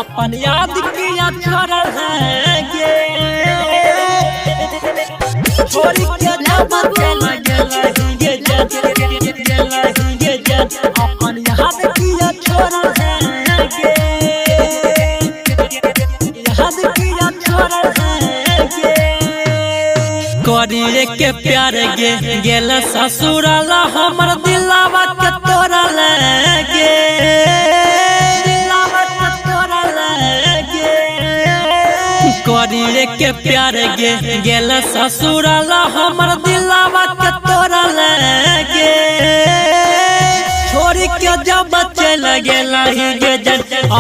अपन याद किया छोड़ है गे छोड़ के जब चला गेला गे अपन याद किया छोड़ है गे याद किया छोड़ है गे करिए के प्यार गे गेला ससुराला हमर दिलावा के तोड़ल गे करिए के प्यार गे गेला ससुराला हमर दिलावा के तोड़ल गे छोड़ के जब चल गेला गे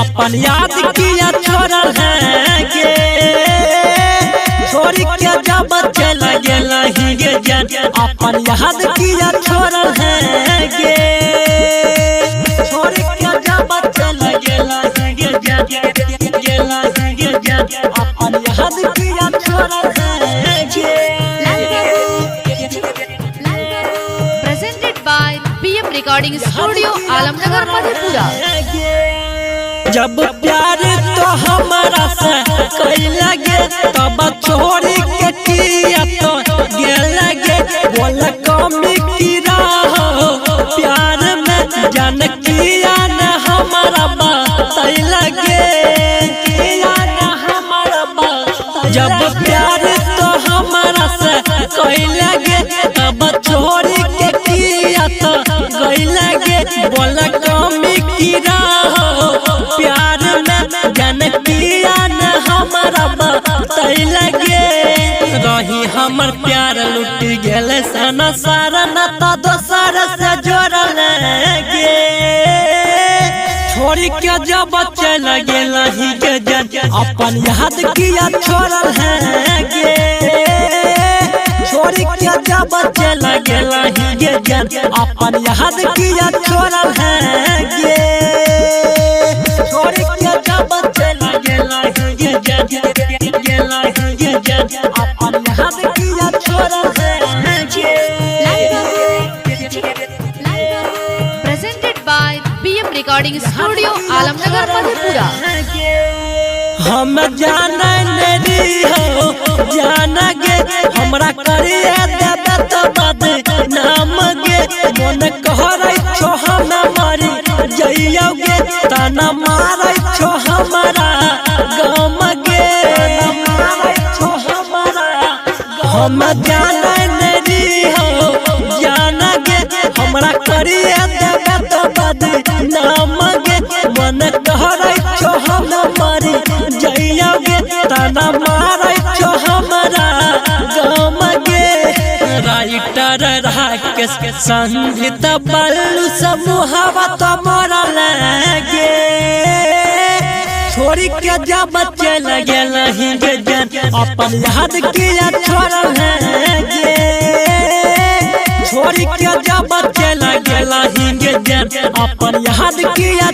अपन याद किया छोड़ल गे छोड़ के जब चल गेला गे अपन याद किया छोड़ल गे छोड़ के जब चल गेला गे अपन याद किया छोड़ल गे presented by PM Recording Studio Alamnagar Madhepura. जब प्यार तो हमारा से कैला गे तब छोड़ के किया तो गेला गे बोल कमी की रहो प्यार में जान किया न हमारा बात लगे किया न हमारा बात जब प्यार तो हमारा से कैला गे तब छोड़ के किया तो गैला गे बोल कमी की रहो प्यार में जान किया न हमारा बात लगे रही हमर प्यार लुट गेल सना सारा न तो दोसर से जोड़ल गे छोड़ के जब चल गेला गे अपन याद किया छोड़ल गे छोड़ के जब चल गेला गे अपन याद किया छोड़ल गे छोड़ के जब चल गेला गे अपन याद किया छोड़ल गे Presented by PM Recording Studio Alamnagar Madhepura. हम जाना नहीं हो जाना गे हमरा करिए देबे तो बद नाम गे मन कहरै छो हम मरी जइयो गे तना मारै छो हमारा गाम गे मारै छो हमारा हम जाना नहीं हो जाना गे हमरा करिए देबे तो बद नाम गे मन कहरै छो हम मरी जइयो गे तना मारै छो हमारा गाम गे राइटर राकेश के संगीत बल्लू समूहवा तो मरल गे छोड़ के जब चल गेला गे अपन याद किया छोड़ल गे छोड़ के जब चल गेला गे अपन याद किया